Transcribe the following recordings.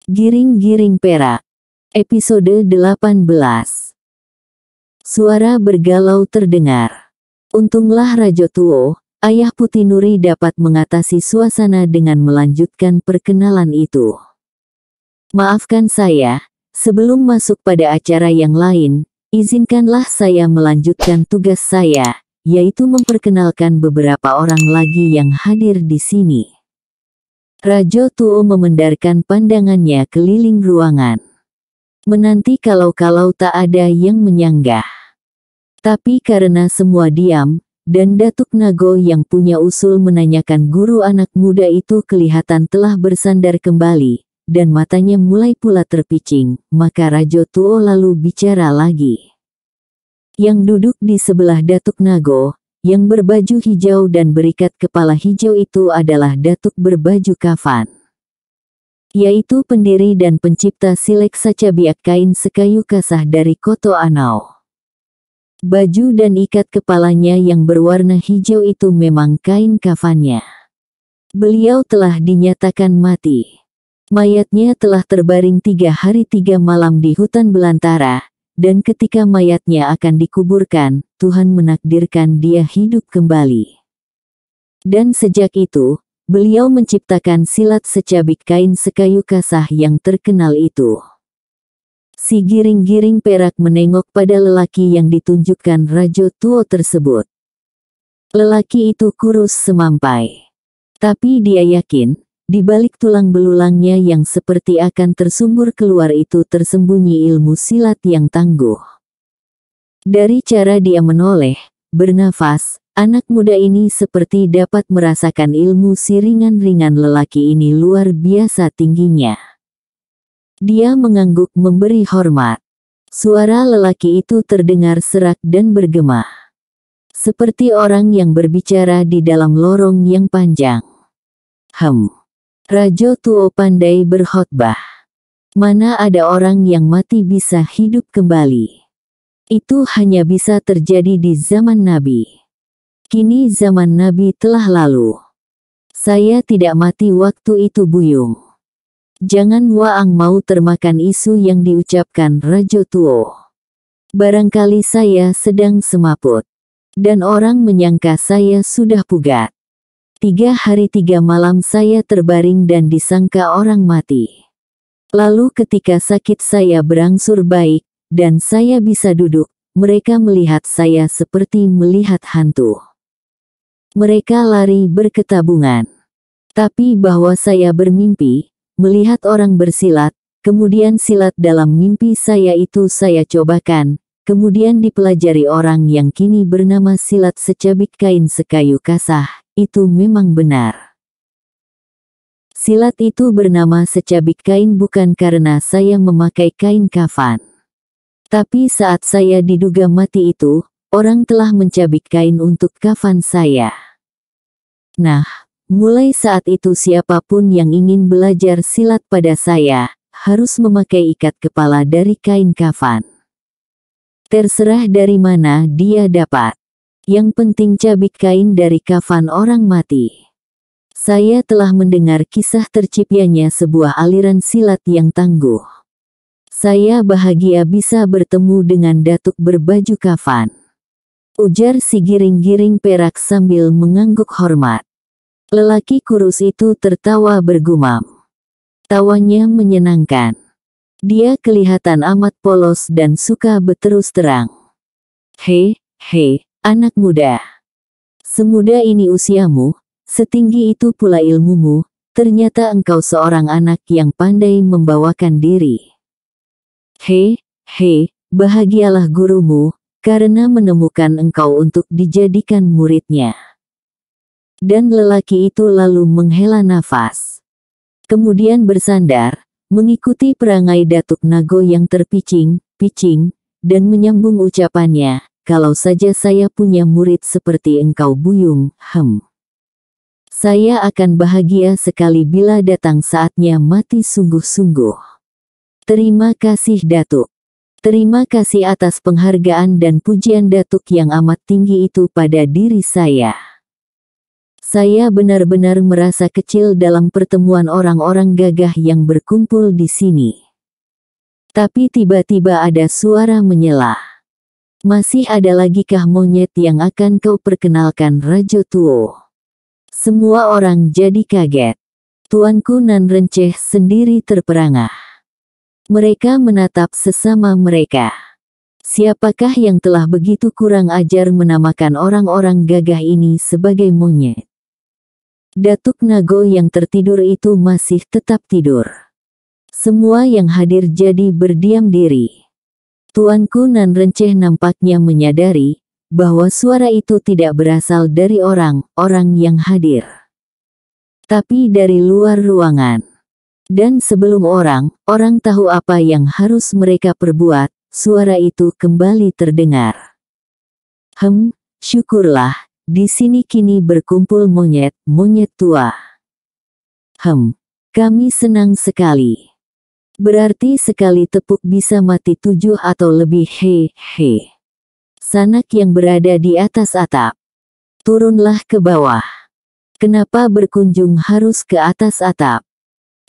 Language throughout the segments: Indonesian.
Giring-giring perak. Episode 18. Suara bergalau terdengar. Untunglah Rajo Tuo, ayah Putih Nuri dapat mengatasi suasana dengan melanjutkan perkenalan itu. Maafkan saya, sebelum masuk pada acara yang lain, izinkanlah saya melanjutkan tugas saya, yaitu memperkenalkan beberapa orang lagi yang hadir di sini. Rajo Tuo memendarkan pandangannya keliling ruangan. Menanti kalau-kalau tak ada yang menyanggah. Tapi karena semua diam, dan Datuk Nago yang punya usul menanyakan guru anak muda itu kelihatan telah bersandar kembali, dan matanya mulai pula terpicing, maka Rajo Tuo lalu bicara lagi. Yang duduk di sebelah Datuk Nago, yang berbaju hijau dan berikat kepala hijau itu adalah Datuk berbaju kafan. Yaitu pendiri dan pencipta Silek Sacabiak kain sekayu kasah dari Koto Anau. Baju dan ikat kepalanya yang berwarna hijau itu memang kain kafannya. Beliau telah dinyatakan mati. Mayatnya telah terbaring 3 hari 3 malam di hutan belantara. Dan ketika mayatnya akan dikuburkan, Tuhan menakdirkan dia hidup kembali. Dan sejak itu, beliau menciptakan silat secabik kain sekayu kasah yang terkenal itu. Si giring-giring perak menengok pada lelaki yang ditunjukkan Rajo Tuo tersebut. Lelaki itu kurus semampai. Tapi dia yakin, di balik tulang belulangnya yang seperti akan tersumbur keluar itu tersembunyi ilmu silat yang tangguh. Dari cara dia menoleh, bernafas, anak muda ini seperti dapat merasakan ilmu si ringan-ringan lelaki ini luar biasa tingginya. Dia mengangguk memberi hormat. Suara lelaki itu terdengar serak dan bergema. Seperti orang yang berbicara di dalam lorong yang panjang. Rajo Tuo pandai berkhotbah. Mana ada orang yang mati bisa hidup kembali. Itu hanya bisa terjadi di zaman Nabi. Kini zaman Nabi telah lalu. Saya tidak mati waktu itu Buyung. Jangan Waang mau termakan isu yang diucapkan Rajo Tuo. Barangkali saya sedang semaput. Dan orang menyangka saya sudah pugat. 3 hari 3 malam saya terbaring dan disangka orang mati. Lalu ketika sakit saya berangsur baik, dan saya bisa duduk, mereka melihat saya seperti melihat hantu. Mereka lari berketabungan. Tapi bahwa saya bermimpi, melihat orang bersilat, kemudian silat dalam mimpi saya itu saya cobakan, kemudian dipelajari orang yang kini bernama silat secabik kain sekayu kasah. Itu memang benar. Silat itu bernama secabik kain bukan karena saya memakai kain kafan. Tapi saat saya diduga mati itu, orang telah mencabik kain untuk kafan saya. Nah, mulai saat itu siapapun yang ingin belajar silat pada saya, harus memakai ikat kepala dari kain kafan. Terserah dari mana dia dapat. Yang penting cabik kain dari kafan orang mati. Saya telah mendengar kisah terciptanya sebuah aliran silat yang tangguh. Saya bahagia bisa bertemu dengan Datuk berbaju kafan. Ujar si giring-giring perak sambil mengangguk hormat. Lelaki kurus itu tertawa bergumam. Tawanya menyenangkan. Dia kelihatan amat polos dan suka berterus terang. Hei. Anak muda, semuda ini usiamu, setinggi itu pula ilmumu, ternyata engkau seorang anak yang pandai membawakan diri. Hei, bahagialah gurumu, karena menemukan engkau untuk dijadikan muridnya. Dan lelaki itu lalu menghela nafas. Kemudian bersandar, mengikuti perangai Datuk Nago yang terpicing, dan menyambung ucapannya. Kalau saja saya punya murid seperti engkau Buyung, saya akan bahagia sekali bila datang saatnya mati sungguh-sungguh. Terima kasih Datuk. Terima kasih atas penghargaan dan pujian Datuk yang amat tinggi itu pada diri saya. Saya benar-benar merasa kecil dalam pertemuan orang-orang gagah yang berkumpul di sini. Tapi tiba-tiba ada suara menyela. Masih ada lagi kah monyet yang akan kau perkenalkan, Rajo Tuo? Semua orang jadi kaget. Tuanku nan Renceh sendiri terperangah. Mereka menatap sesama mereka. Siapakah yang telah begitu kurang ajar menamakan orang-orang gagah ini sebagai monyet? Datuk Nago yang tertidur itu masih tetap tidur. Semua yang hadir jadi berdiam diri. Tuanku nan Renceh nampaknya menyadari bahwa suara itu tidak berasal dari orang-orang yang hadir, tapi dari luar ruangan. Dan sebelum orang-orang tahu apa yang harus mereka perbuat, suara itu kembali terdengar. Syukurlah, di sini kini berkumpul monyet tua. Kami senang sekali. Berarti sekali tepuk bisa mati 7 atau lebih. Sanak yang berada di atas atap, turunlah ke bawah. Kenapa berkunjung harus ke atas atap?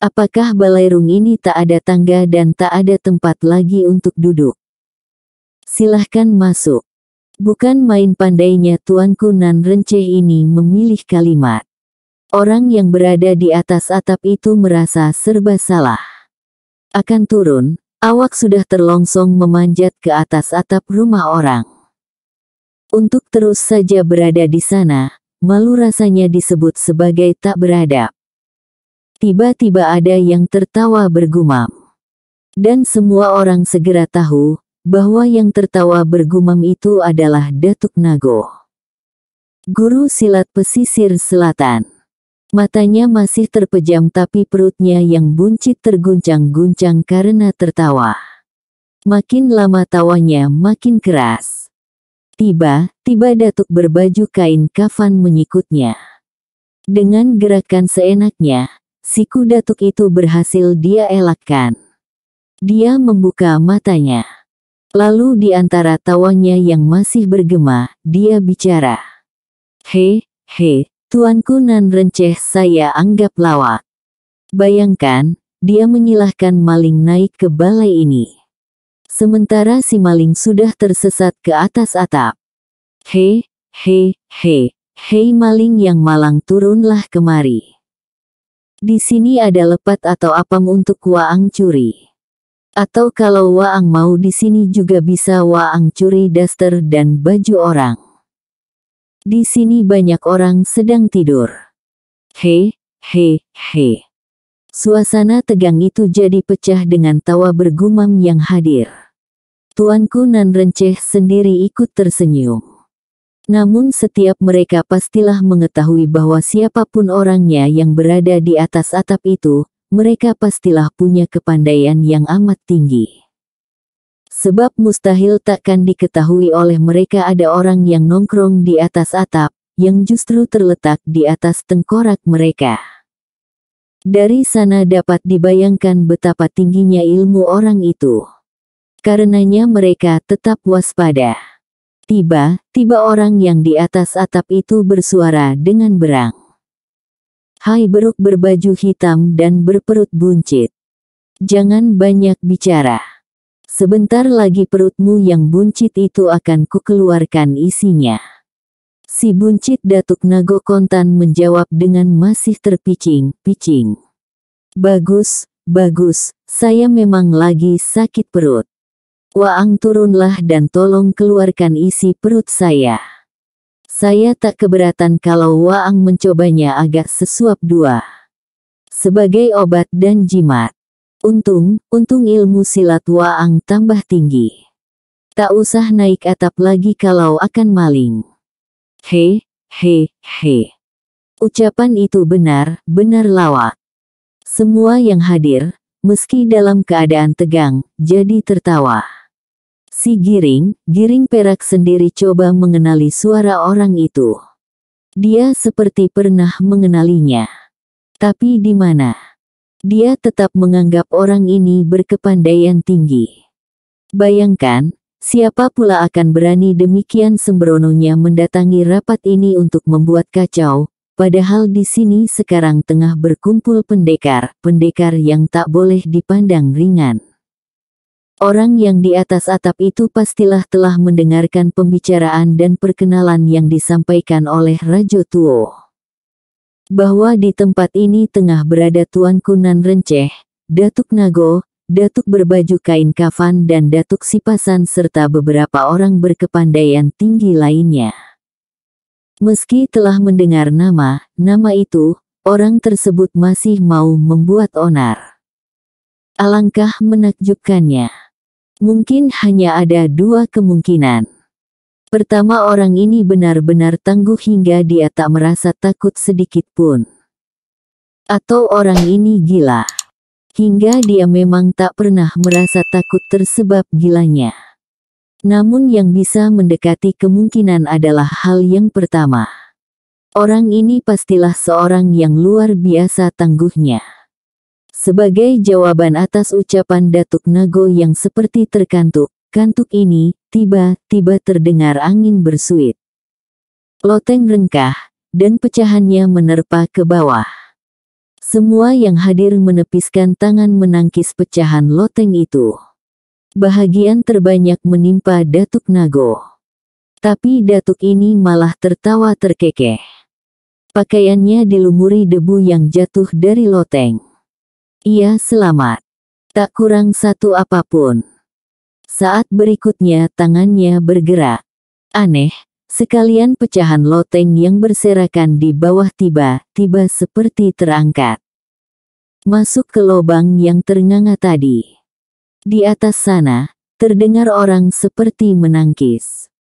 Apakah balairung ini tak ada tangga dan tak ada tempat lagi untuk duduk? Silahkan masuk. Bukan main pandainya tuanku nan Renceh ini memilih kalimat. Orang yang berada di atas atap itu merasa serba salah. Akan turun, awak sudah terlongsong memanjat ke atas atap rumah orang. Untuk terus saja berada di sana, malu rasanya disebut sebagai tak beradab. Tiba-tiba ada yang tertawa bergumam. Dan semua orang segera tahu bahwa yang tertawa bergumam itu adalah Datuk Nago, guru silat pesisir selatan. Matanya masih terpejam tapi perutnya yang buncit terguncang-guncang karena tertawa. Makin lama tawanya makin keras. Tiba-tiba Datuk berbaju kain kafan menyikutnya. Dengan gerakan seenaknya, siku Datuk itu berhasil dia elakkan. Dia membuka matanya. Lalu di antara tawanya yang masih bergema, dia bicara. Tuanku nan Renceh saya anggap lawak. Bayangkan, dia menyilahkan maling naik ke balai ini. Sementara si maling sudah tersesat ke atas atap. Hei maling yang malang, turunlah kemari. Di sini ada lepat atau apam untuk Waang curi. Atau kalau Waang mau di sini juga bisa Waang curi daster dan baju orang. Di sini banyak orang sedang tidur. Suasana tegang itu jadi pecah dengan tawa bergumam yang hadir. Tuanku nan Renceh sendiri ikut tersenyum. Namun setiap mereka pastilah mengetahui bahwa siapapun orangnya yang berada di atas atap itu, mereka pastilah punya kepandaian yang amat tinggi. Sebab mustahil takkan diketahui oleh mereka ada orang yang nongkrong di atas atap, yang justru terletak di atas tengkorak mereka. Dari sana dapat dibayangkan betapa tingginya ilmu orang itu. Karenanya mereka tetap waspada. Tiba-tiba orang yang di atas atap itu bersuara dengan berang. Hai beruk berbaju hitam dan berperut buncit. Jangan banyak bicara. Sebentar lagi perutmu yang buncit itu akan kukeluarkan isinya. Si buncit Datuk Nago kontan menjawab dengan masih terpicing-picing. Bagus, saya memang lagi sakit perut. Waang turunlah dan tolong keluarkan isi perut saya. Saya tak keberatan kalau Waang mencobanya agak sesuap 2. Sebagai obat dan jimat. Untung ilmu silat Waang tambah tinggi. Tak usah naik atap lagi kalau akan maling. Ucapan itu benar lawak. Semua yang hadir, meski dalam keadaan tegang, jadi tertawa. Si Giring perak sendiri coba mengenali suara orang itu. Dia seperti pernah mengenalinya. Tapi di mana? Dia tetap menganggap orang ini berkepandaian tinggi. Bayangkan, siapa pula akan berani demikian sembrononya mendatangi rapat ini untuk membuat kacau, padahal di sini sekarang tengah berkumpul pendekar yang tak boleh dipandang ringan. Orang yang di atas atap itu pastilah telah mendengarkan pembicaraan dan perkenalan yang disampaikan oleh Rajo Tuo. Bahwa di tempat ini tengah berada Tuanku Nan Renceh, Datuk Nago, Datuk berbaju kain kafan dan Datuk Sipasan serta beberapa orang berkepandaian tinggi lainnya. Meski telah mendengar nama itu, orang tersebut masih mau membuat onar. Alangkah menakjubkannya. Mungkin hanya ada dua kemungkinan. Pertama, orang ini benar-benar tangguh hingga dia tak merasa takut sedikit pun. Atau orang ini gila. Hingga dia memang tak pernah merasa takut tersebab gilanya. Namun yang bisa mendekati kemungkinan adalah hal yang pertama. Orang ini pastilah seorang yang luar biasa tangguhnya. Sebagai jawaban atas ucapan Datuk Nago yang seperti terkantuk ini, tiba-tiba terdengar angin bersuit. Loteng rengkah, dan pecahannya menerpa ke bawah. Semua yang hadir menepiskan tangan menangkis pecahan loteng itu. Bahagian terbanyak menimpa Datuk Nago. Tapi Datuk ini malah tertawa terkekeh. Pakaiannya dilumuri debu yang jatuh dari loteng. Ia selamat. Tak kurang satu apapun. Saat berikutnya tangannya bergerak. Aneh, sekalian pecahan loteng yang berserakan di bawah tiba-tiba seperti terangkat. Masuk ke lubang yang ternganga tadi. Di atas sana, terdengar orang seperti menangkis.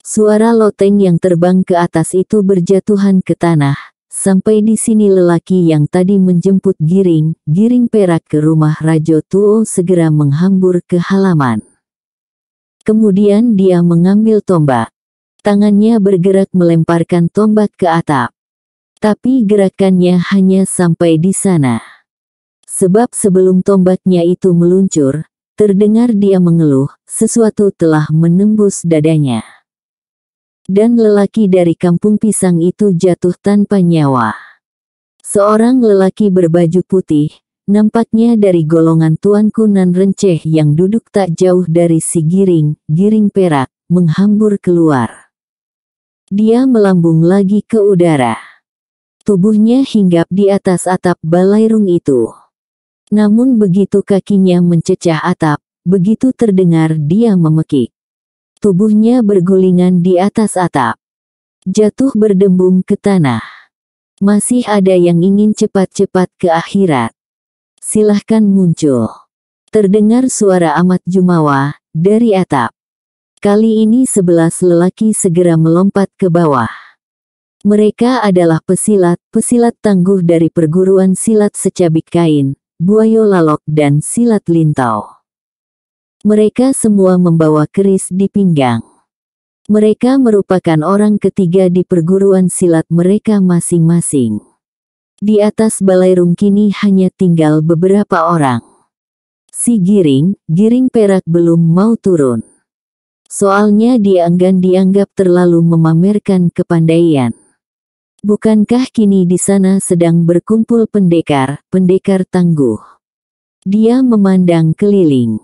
Suara loteng yang terbang ke atas itu berjatuhan ke tanah. Sampai di sini lelaki yang tadi menjemput giring perak ke rumah Rajo Tuo segera menghambur ke halaman. Kemudian dia mengambil tombak. Tangannya bergerak melemparkan tombak ke atap. Tapi gerakannya hanya sampai di sana. Sebab sebelum tombaknya itu meluncur, terdengar dia mengeluh, sesuatu telah menembus dadanya. Dan lelaki dari kampung pisang itu jatuh tanpa nyawa. Seorang lelaki berbaju putih, nampaknya dari golongan Tuanku Nan Renceh yang duduk tak jauh dari si giring perak, menghambur keluar. Dia melambung lagi ke udara. Tubuhnya hinggap di atas atap balairung itu. Namun begitu kakinya mencecah atap, begitu terdengar dia memekik. Tubuhnya bergulingan di atas atap. Jatuh berdembung ke tanah. Masih ada yang ingin cepat-cepat ke akhirat. Silahkan muncul. Terdengar suara amat jumawa dari atap. Kali ini 11 lelaki segera melompat ke bawah. Mereka adalah pesilat tangguh dari perguruan silat secabik kain, Buayo Lalok dan silat lintau. Mereka semua membawa keris di pinggang. Mereka merupakan orang ketiga di perguruan silat mereka masing-masing. Di atas balairung kini hanya tinggal beberapa orang. Si giring perak belum mau turun. Soalnya dia enggan dianggap terlalu memamerkan kepandaian. Bukankah kini di sana sedang berkumpul pendekar tangguh? Dia memandang keliling.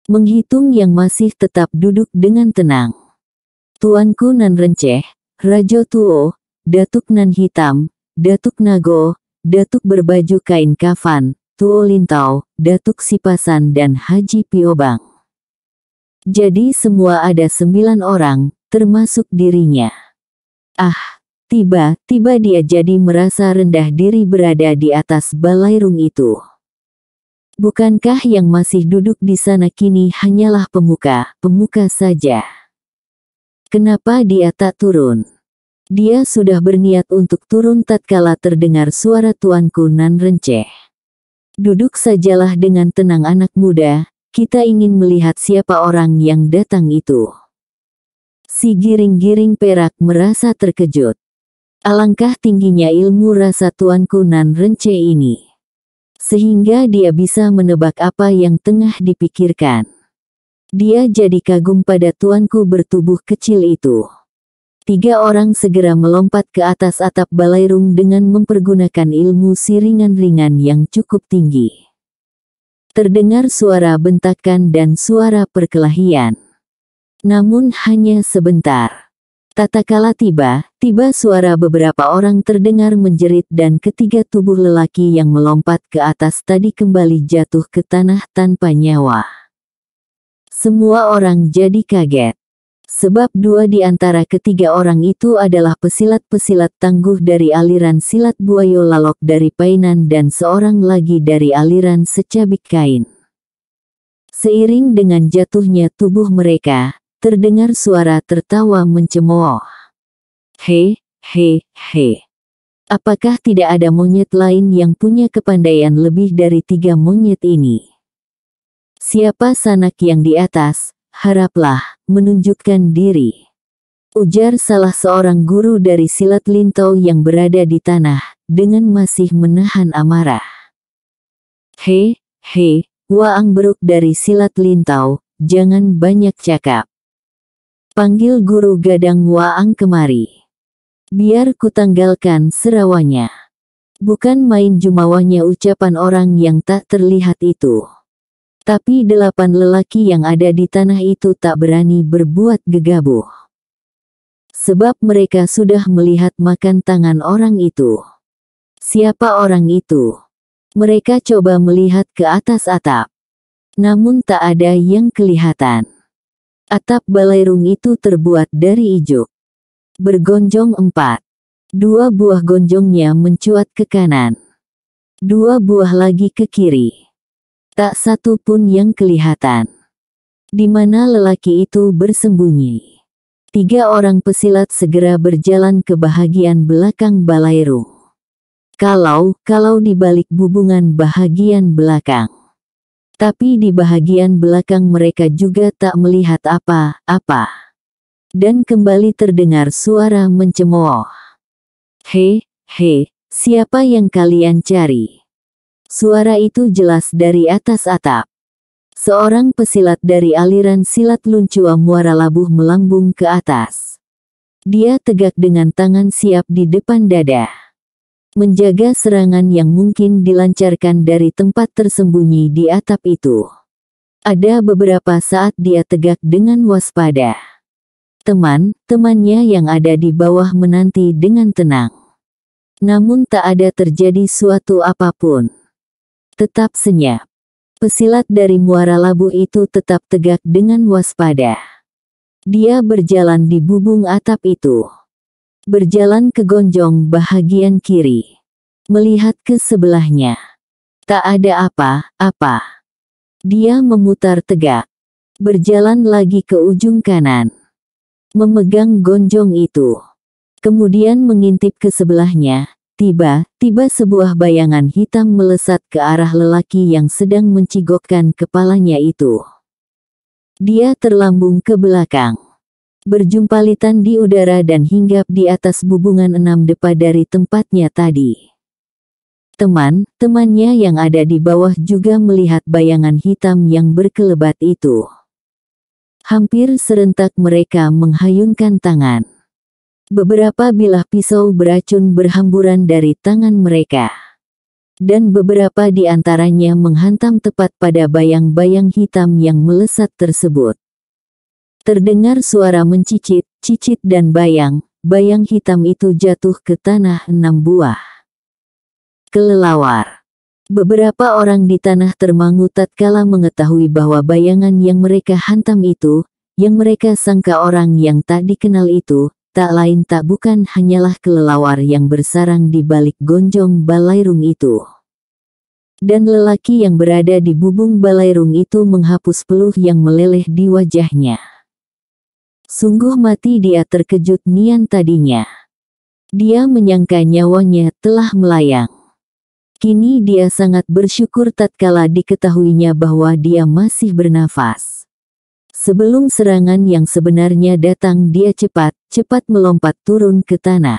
Menghitung yang masih tetap duduk dengan tenang. Tuanku Nan Renceh, Rajo Tuo, Datuk Nan Hitam, Datuk Nago, Datuk berbaju kain kafan, Tuo Lintau, Datuk Sipasan dan Haji Piobang. Jadi semua ada 9 orang, termasuk dirinya. Ah, tiba-tiba dia jadi merasa rendah diri berada di atas balairung itu. Bukankah yang masih duduk di sana kini hanyalah pemuka saja? Kenapa dia tak turun? Dia sudah berniat untuk turun tatkala terdengar suara Tuanku Nan Renceh. Duduk sajalah dengan tenang anak muda, kita ingin melihat siapa orang yang datang itu. Si giring perak merasa terkejut. Alangkah tingginya ilmu rasa Tuanku Nan Renceh ini. Sehingga dia bisa menebak apa yang tengah dipikirkan. Dia jadi kagum pada tuanku bertubuh kecil itu. Tiga orang segera melompat ke atas atap balairung dengan mempergunakan ilmu si ringan-ringan yang cukup tinggi. Terdengar suara bentakan dan suara perkelahian. Namun hanya sebentar. Tatkala tiba suara beberapa orang terdengar menjerit dan ketiga tubuh lelaki yang melompat ke atas tadi kembali jatuh ke tanah tanpa nyawa. Semua orang jadi kaget. Sebab dua di antara ketiga orang itu adalah pesilat-pesilat tangguh dari aliran silat Buayo Lalok dari Painan dan seorang lagi dari aliran secabik kain. Seiring dengan jatuhnya tubuh mereka, terdengar suara tertawa mencemooh. He, he, he. Apakah tidak ada monyet lain yang punya kepandaian lebih dari tiga monyet ini? Siapa sanak yang di atas, haraplah menunjukkan diri. Ujar salah seorang guru dari silat Lintau yang berada di tanah, dengan masih menahan amarah. He, he. Waang Beruk dari silat Lintau, jangan banyak cakap. Panggil guru Gadang Waang kemari. Biar kutanggalkan serawanya. Bukan main jumawanya ucapan orang yang tak terlihat itu. Tapi 8 lelaki yang ada di tanah itu tak berani berbuat gegabah. Sebab mereka sudah melihat makan tangan orang itu. Siapa orang itu? Mereka coba melihat ke atas atap. Namun tak ada yang kelihatan. Atap balairung itu terbuat dari ijuk. Bergonjong 4. 2 buah gonjongnya mencuat ke kanan. 2 buah lagi ke kiri. Tak satu pun yang kelihatan. Di mana lelaki itu bersembunyi? 3 orang pesilat segera berjalan ke bahagian belakang balairung. Kalau di balik bubungan bahagian belakang. Tapi di bahagian belakang mereka juga tak melihat apa-apa. Dan kembali terdengar suara mencemooh. He, he, siapa yang kalian cari? Suara itu jelas dari atas atap. Seorang pesilat dari aliran silat Luncua Muara Labuh melambung ke atas. Dia tegak dengan tangan siap di depan dada. Menjaga serangan yang mungkin dilancarkan dari tempat tersembunyi di atap itu. Ada beberapa saat dia tegak dengan waspada. Teman-temannya yang ada di bawah menanti dengan tenang. Namun tak ada terjadi suatu apapun. Tetap senyap. Pesilat dari Muara Labuh itu tetap tegak dengan waspada. Dia berjalan di bubung atap itu. Berjalan ke gonjong bahagian kiri. Melihat ke sebelahnya. Tak ada apa-apa. Dia memutar tegak. Berjalan lagi ke ujung kanan. Memegang gonjong itu. Kemudian mengintip ke sebelahnya. Tiba-tiba sebuah bayangan hitam melesat ke arah lelaki yang sedang mencigokkan kepalanya itu. Dia terlambung ke belakang. Berjumpalitan di udara dan hinggap di atas bubungan 6 depa dari tempatnya tadi. Teman-temannya yang ada di bawah juga melihat bayangan hitam yang berkelebat itu. Hampir serentak mereka menghayunkan tangan. Beberapa bilah pisau beracun berhamburan dari tangan mereka. Dan beberapa di antaranya menghantam tepat pada bayang-bayang hitam yang melesat tersebut. Terdengar suara mencicit-cicit dan bayang hitam itu jatuh ke tanah 6 buah. Kelelawar. Beberapa orang di tanah termangu tatkala mengetahui bahwa bayangan yang mereka hantam itu, yang mereka sangka orang yang tak dikenal itu, tak lain tak bukan hanyalah kelelawar yang bersarang di balik gonjong balairung itu. Dan lelaki yang berada di bubung balairung itu menghapus peluh yang meleleh di wajahnya. Sungguh mati dia terkejut nian tadinya. Dia menyangka nyawanya telah melayang. Kini dia sangat bersyukur tatkala diketahuinya bahwa dia masih bernafas. Sebelum serangan yang sebenarnya datang dia cepat melompat turun ke tanah.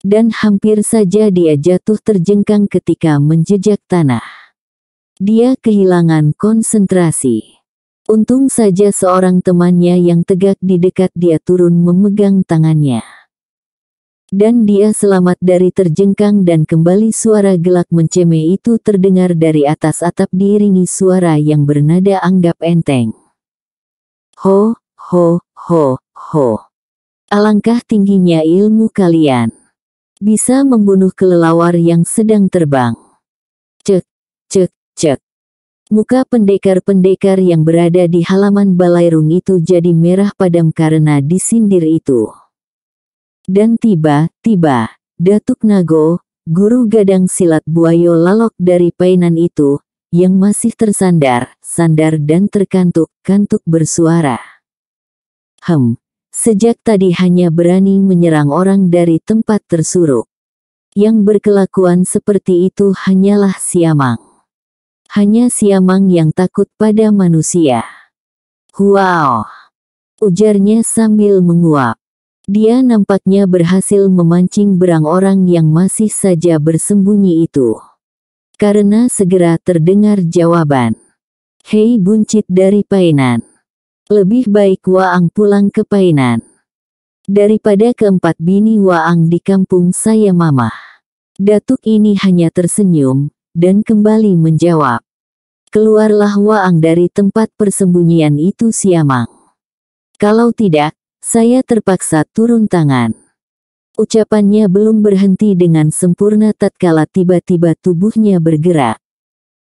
Dan hampir saja dia jatuh terjengkang ketika menjejak tanah. Dia kehilangan konsentrasi. Untung saja seorang temannya yang tegak di dekat dia turun memegang tangannya. Dan dia selamat dari terjengkang dan kembali suara gelak mencemeh itu terdengar dari atas atap diiringi suara yang bernada anggap enteng. Ho, ho, ho, ho. Alangkah tingginya ilmu kalian. Bisa membunuh kelelawar yang sedang terbang. Cek, cek, cek. Muka pendekar-pendekar yang berada di halaman balairung itu jadi merah padam karena disindir itu. Dan tiba-tiba, Datuk Nago, guru gadang silat Buayo Lalok dari Painan itu, yang masih sandar dan terkantuk-kantuk bersuara. Sejak tadi hanya berani menyerang orang dari tempat tersuruk. Yang berkelakuan seperti itu hanyalah siamang. Hanya siamang yang takut pada manusia. Wow! Ujarnya sambil menguap. Dia nampaknya berhasil memancing berang orang yang masih saja bersembunyi itu. Karena segera terdengar jawaban. Hei buncit dari Painan. Lebih baik Waang pulang ke Painan. Daripada keempat bini Waang di kampung saya mamah. Datuk ini hanya tersenyum dan kembali menjawab. Keluarlah Waang dari tempat persembunyian itu siamang. Kalau tidak, saya terpaksa turun tangan. Ucapannya belum berhenti dengan sempurna tatkala tiba-tiba tubuhnya bergerak.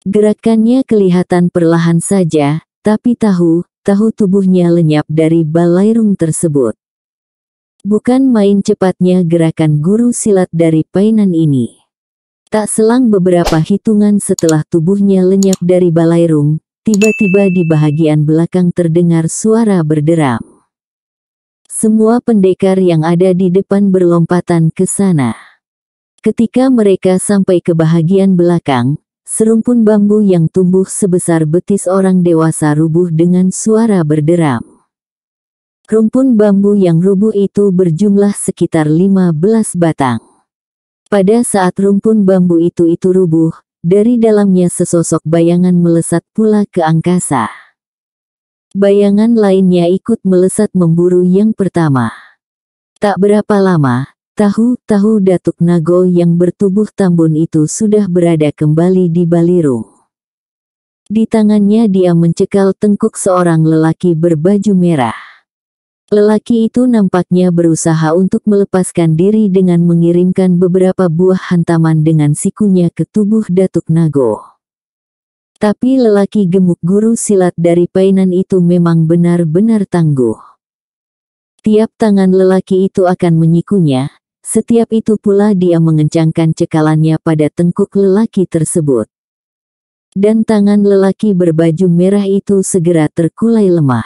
Gerakannya kelihatan perlahan saja, tapi tahu tubuhnya lenyap dari balairung tersebut. Bukan main cepatnya gerakan guru silat dari Painan ini. Tak selang beberapa hitungan setelah tubuhnya lenyap dari balairung, tiba-tiba di bahagian belakang terdengar suara berderam. Semua pendekar yang ada di depan berlompatan ke sana. Ketika mereka sampai ke bahagian belakang, serumpun bambu yang tumbuh sebesar betis orang dewasa rubuh dengan suara berderam. Rumpun bambu yang rubuh itu berjumlah sekitar 15 batang. Pada saat rumpun bambu itu rubuh, dari dalamnya sesosok bayangan melesat pula ke angkasa. Bayangan lainnya ikut melesat memburu yang pertama. Tak berapa lama, tahu Datuk Nago yang bertubuh tambun itu sudah berada kembali di balirung. Di tangannya dia mencekal tengkuk seorang lelaki berbaju merah. Lelaki itu nampaknya berusaha untuk melepaskan diri dengan mengirimkan beberapa buah hantaman dengan sikunya ke tubuh Datuk Nago. Tapi lelaki gemuk guru silat dari Painan itu memang benar-benar tangguh. Tiap tangan lelaki itu akan menyikunya, setiap itu pula dia mengencangkan cekalannya pada tengkuk lelaki tersebut. Dan tangan lelaki berbaju merah itu segera terkulai lemah.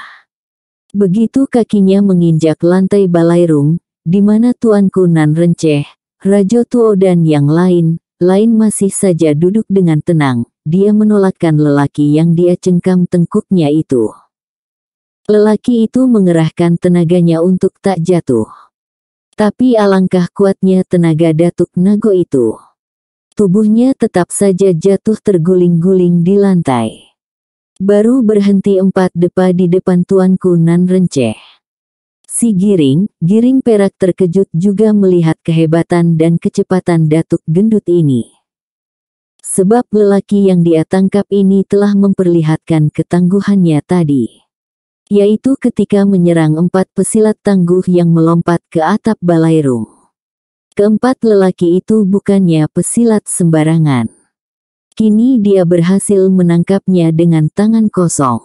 Begitu kakinya menginjak lantai balairung, di mana Tuanku Nan Renceh, Rajo Tuo dan yang lain masih saja duduk dengan tenang, dia menolakkan lelaki yang dia cengkam tengkuknya itu. Lelaki itu mengerahkan tenaganya untuk tak jatuh. Tapi alangkah kuatnya tenaga Datuk Nago itu. Tubuhnya tetap saja jatuh terguling-guling di lantai. Baru berhenti 4 depa di depan Tuanku Nan Renceh. Si Giring Perak terkejut juga melihat kehebatan dan kecepatan Datuk Gendut ini. Sebab lelaki yang dia tangkap ini telah memperlihatkan ketangguhannya tadi. Yaitu ketika menyerang 4 pesilat tangguh yang melompat ke atap balairung. Keempat lelaki itu bukannya pesilat sembarangan. Kini dia berhasil menangkapnya dengan tangan kosong.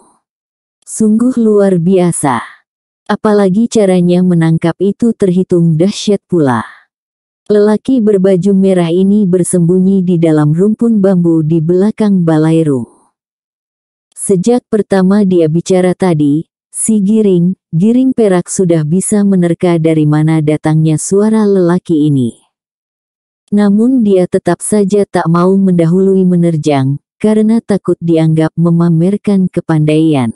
Sungguh luar biasa. Apalagi caranya menangkap itu terhitung dahsyat pula. Lelaki berbaju merah ini bersembunyi di dalam rumpun bambu di belakang balairung. Sejak pertama dia bicara tadi, si Giring Perak sudah bisa menerka dari mana datangnya suara lelaki ini. Namun dia tetap saja tak mau mendahului menerjang, karena takut dianggap memamerkan kepandaian.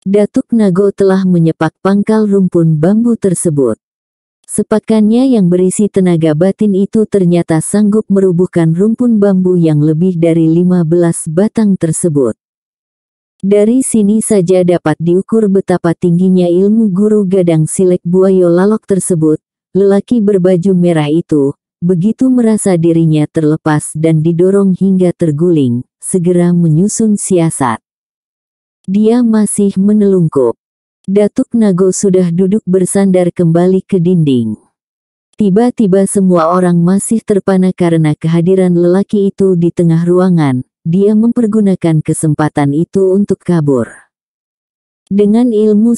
Datuk Nago telah menyepak pangkal rumpun bambu tersebut. Sepakannya yang berisi tenaga batin itu ternyata sanggup merubuhkan rumpun bambu yang lebih dari 15 batang tersebut. Dari sini saja dapat diukur betapa tingginya ilmu guru Gadang Silek Buayo Lalok tersebut. Lelaki berbaju merah itu, begitu merasa dirinya terlepas dan didorong hingga terguling, segera menyusun siasat. Dia masih menelungkup. Datuk Nago sudah duduk bersandar kembali ke dinding. Tiba-tiba semua orang masih terpana karena kehadiran lelaki itu di tengah ruangan. Dia mempergunakan kesempatan itu untuk kabur. Dengan ilmu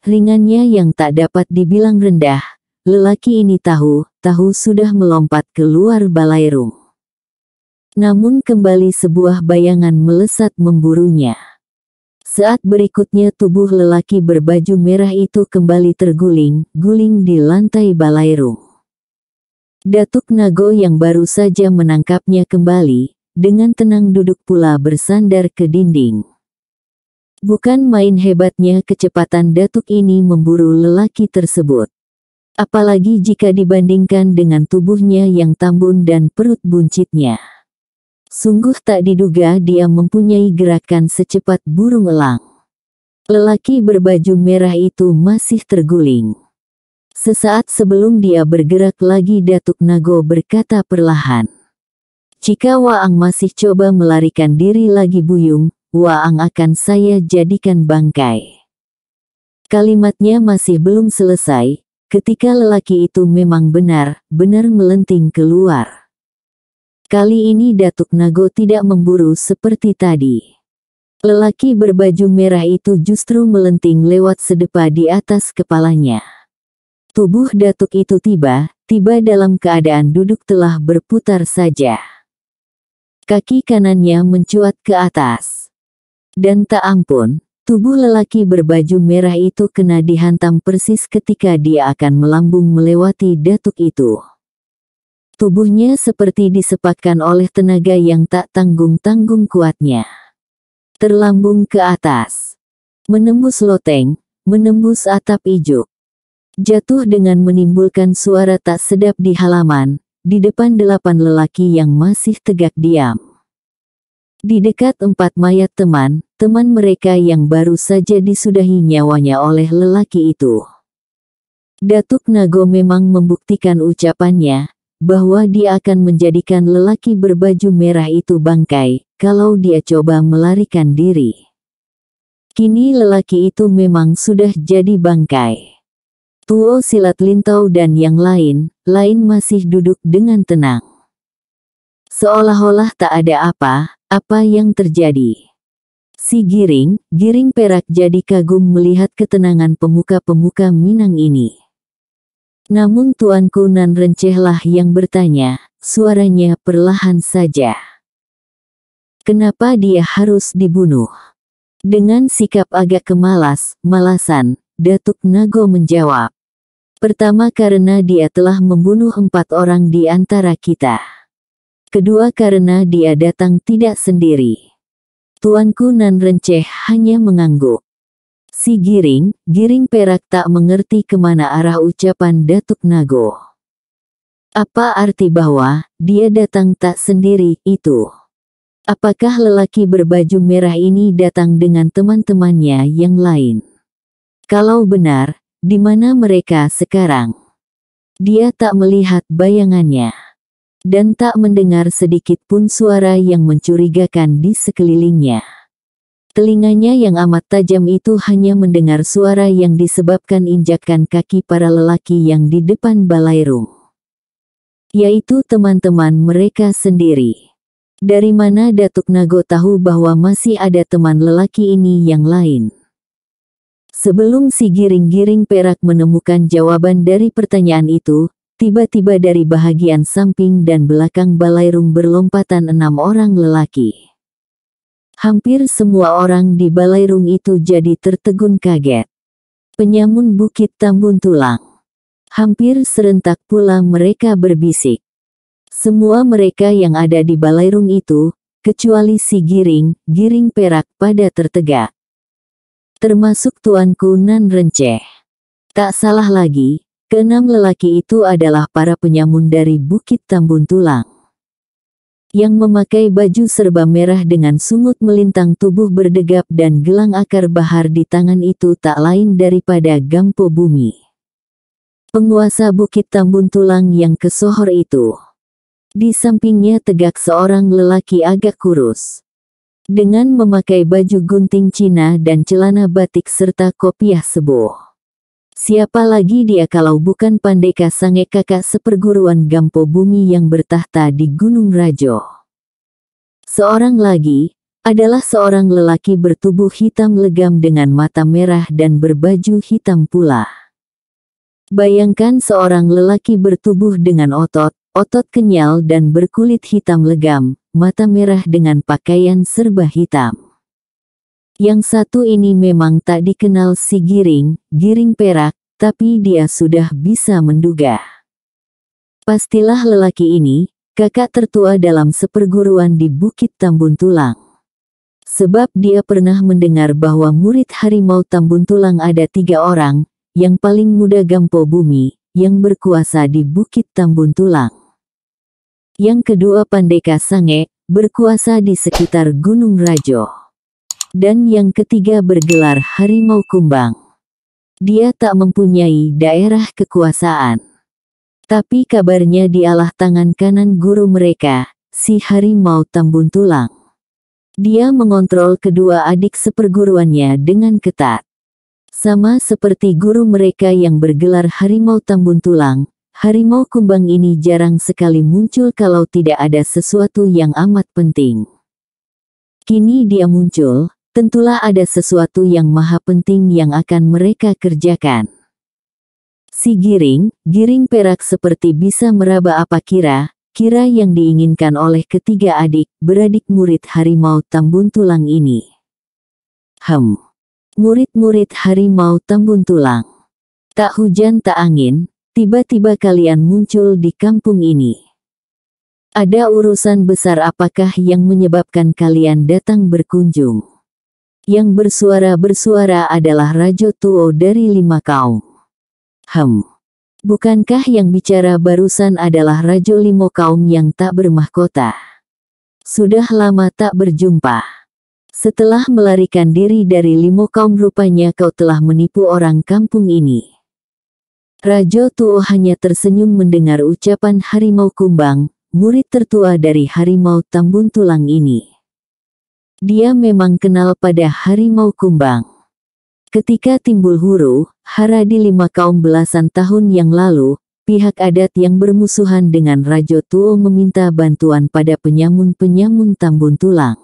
ringannya yang tak dapat dibilang rendah, lelaki ini tahu sudah melompat keluar balairung. Namun kembali sebuah bayangan melesat memburunya. Saat berikutnya tubuh lelaki berbaju merah itu kembali terguling-guling di lantai balairung. Datuk Nago yang baru saja menangkapnya kembali, dengan tenang duduk pula bersandar ke dinding. Bukan main hebatnya kecepatan Datuk ini memburu lelaki tersebut. Apalagi jika dibandingkan dengan tubuhnya yang tambun dan perut buncitnya. Sungguh tak diduga dia mempunyai gerakan secepat burung elang. Lelaki berbaju merah itu masih terguling. Sesaat sebelum dia bergerak lagi Datuk Nago berkata perlahan. Jika Waang masih coba melarikan diri lagi Buyung, Waang akan saya jadikan bangkai. Kalimatnya masih belum selesai, ketika lelaki itu memang benar-benar melenting keluar. Kali ini Datuk Nago tidak memburu seperti tadi. Lelaki berbaju merah itu justru melenting lewat sedepa di atas kepalanya. Tubuh Datuk itu tiba-tiba dalam keadaan duduk telah berputar saja. Kaki kanannya mencuat ke atas. Dan tak ampun, tubuh lelaki berbaju merah itu kena dihantam persis ketika dia akan melambung melewati Datuk itu. Tubuhnya seperti disepakkan oleh tenaga yang tak tanggung-tanggung kuatnya. Terlambung ke atas. Menembus loteng, menembus atap ijuk. Jatuh dengan menimbulkan suara tak sedap di halaman. Di depan 8 lelaki yang masih tegak diam. Di dekat 4 mayat teman mereka yang baru saja disudahi nyawanya oleh lelaki itu. Datuk Nago memang membuktikan ucapannya, bahwa dia akan menjadikan lelaki berbaju merah itu bangkai, kalau dia coba melarikan diri. Kini lelaki itu memang sudah jadi bangkai. Tuo Silat Lintau dan yang lain masih duduk dengan tenang. Seolah-olah tak ada apa yang terjadi. Si Giring Perak jadi kagum melihat ketenangan pemuka-pemuka Minang ini. Namun Tuanku Nan Rencehlah yang bertanya, suaranya perlahan saja. Kenapa dia harus dibunuh? Dengan sikap agak malasan, Datuk Nago menjawab. Pertama karena dia telah membunuh 4 orang di antara kita. Kedua karena dia datang tidak sendiri. Tuanku Nan Renceh hanya mengangguk. Si Giring Perak tak mengerti kemana arah ucapan Datuk Nago. Apa arti bahwa dia datang tak sendiri itu? Apakah lelaki berbaju merah ini datang dengan teman-temannya yang lain? Kalau benar, di mana mereka sekarang? Dia tak melihat bayangannya. Dan tak mendengar sedikit pun suara yang mencurigakan di sekelilingnya. Telinganya yang amat tajam itu hanya mendengar suara yang disebabkan injakan kaki para lelaki yang di depan balairung. Yaitu teman-teman mereka sendiri. Dari mana Datuk Nago tahu bahwa masih ada teman lelaki ini yang lain? Sebelum si Giring Perak menemukan jawaban dari pertanyaan itu, tiba-tiba dari bahagian samping dan belakang balairung berlompatan 6 orang lelaki. Hampir semua orang di balairung itu jadi tertegun kaget. Penyamun Bukit Tambun Tulang. Hampir serentak pula mereka berbisik. Semua mereka yang ada di balairung itu, kecuali si Giring Perak pada tertegak. Termasuk Tuanku Nan Renceh. Tak salah lagi, ke-6 lelaki itu adalah para penyamun dari Bukit Tambun Tulang. yang memakai baju serba merah dengan sungut melintang tubuh berdegap dan gelang akar bahar di tangan itu tak lain daripada Gampo Bumi, penguasa Bukit Tambun Tulang yang kesohor itu. Di sampingnya tegak seorang lelaki agak kurus, dengan memakai baju gunting Cina dan celana batik serta kopiah sebo. Siapa lagi dia kalau bukan Pandeka Sange, kakak seperguruan Gampo Bumi yang bertahta di Gunung Rajo. Seorang lagi adalah seorang lelaki bertubuh hitam legam dengan mata merah dan berbaju hitam pula. Bayangkan seorang lelaki bertubuh dengan otot kenyal dan berkulit hitam legam, mata merah dengan pakaian serba hitam. Yang satu ini memang tak dikenal si Giring Perak, tapi dia sudah bisa menduga. Pastilah lelaki ini kakak tertua dalam seperguruan di Bukit Tambun Tulang. Sebab dia pernah mendengar bahwa murid Harimau Tambun Tulang ada 3 orang, yang paling muda Gampo Bumi, yang berkuasa di Bukit Tambun Tulang. Yang kedua Pandeka Sange, berkuasa di sekitar Gunung Rajo. Dan yang ketiga bergelar Harimau Kumbang. Dia tak mempunyai daerah kekuasaan. Tapi kabarnya dialah tangan kanan guru mereka, si Harimau Tambun Tulang. Dia mengontrol kedua adik seperguruannya dengan ketat. Sama seperti guru mereka yang bergelar Harimau Tambun Tulang, Harimau Kumbang ini jarang sekali muncul kalau tidak ada sesuatu yang amat penting. Kini dia muncul. Tentulah ada sesuatu yang maha penting yang akan mereka kerjakan. Si Giring Perak seperti bisa meraba apa kira yang diinginkan oleh ketiga beradik murid Harimau Tambun Tulang ini. Murid-murid Harimau Tambun Tulang. Tak hujan tak angin, tiba-tiba kalian muncul di kampung ini. Ada urusan besar apakah yang menyebabkan kalian datang berkunjung? Yang bersuara adalah Rajo Tuo dari 5 kaum. Bukankah yang bicara barusan adalah Rajo 5 kaum yang tak bermahkota? Sudah lama tak berjumpa. Setelah melarikan diri dari 5 kaum rupanya kau telah menipu orang kampung ini. Rajo Tuo hanya tersenyum mendengar ucapan Harimau Kumbang, murid tertua dari Harimau Tambun Tulang ini. Dia memang kenal pada Harimau Kumbang. Ketika timbul huru-hara di 5 kaum belasan tahun yang lalu, pihak adat yang bermusuhan dengan Rajo Tuo meminta bantuan pada penyamun-penyamun Tambun Tulang.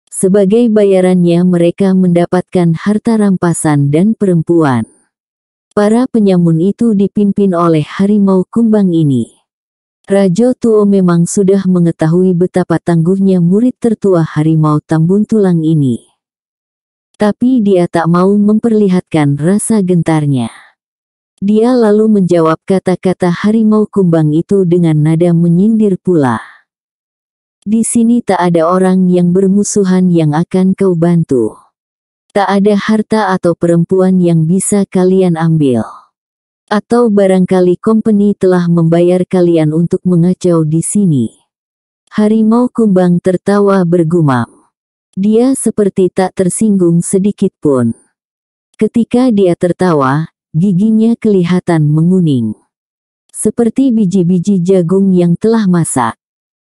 Sebagai bayarannya mereka mendapatkan harta rampasan dan perempuan. Para penyamun itu dipimpin oleh Harimau Kumbang ini. Rajo Tuo memang sudah mengetahui betapa tangguhnya murid tertua Harimau Tambun Tulang ini. Tapi dia tak mau memperlihatkan rasa gentarnya. Dia lalu menjawab kata-kata Harimau Kumbang itu dengan nada menyindir pula. Di sini tak ada orang yang bermusuhan yang akan kau bantu. Tak ada harta atau perempuan yang bisa kalian ambil. Atau barangkali company telah membayar kalian untuk mengacau di sini. Harimau Kumbang tertawa bergumam. Dia seperti tak tersinggung sedikit pun. Ketika dia tertawa, giginya kelihatan menguning. Seperti biji-biji jagung yang telah masak.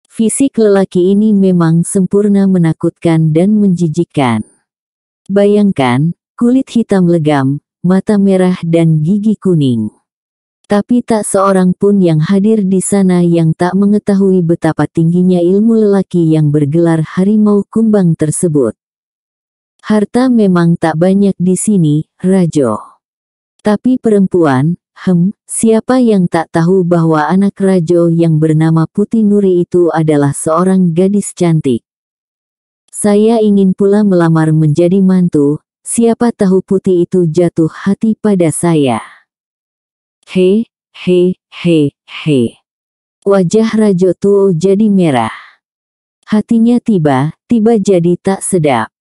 Fisik lelaki ini memang sempurna menakutkan dan menjijikkan. Bayangkan, kulit hitam legam, mata merah dan gigi kuning. Tapi tak seorang pun yang hadir di sana yang tak mengetahui betapa tingginya ilmu lelaki yang bergelar Harimau Kumbang tersebut. Harta memang tak banyak di sini, Rajo. Tapi perempuan, siapa yang tak tahu bahwa anak Rajo yang bernama Putih Nuri itu adalah seorang gadis cantik. Saya ingin pula melamar menjadi mantu. Siapa tahu Putih itu jatuh hati pada saya. He. Wajah Rajo Tuo jadi merah. Hatinya tiba-tiba jadi tak sedap.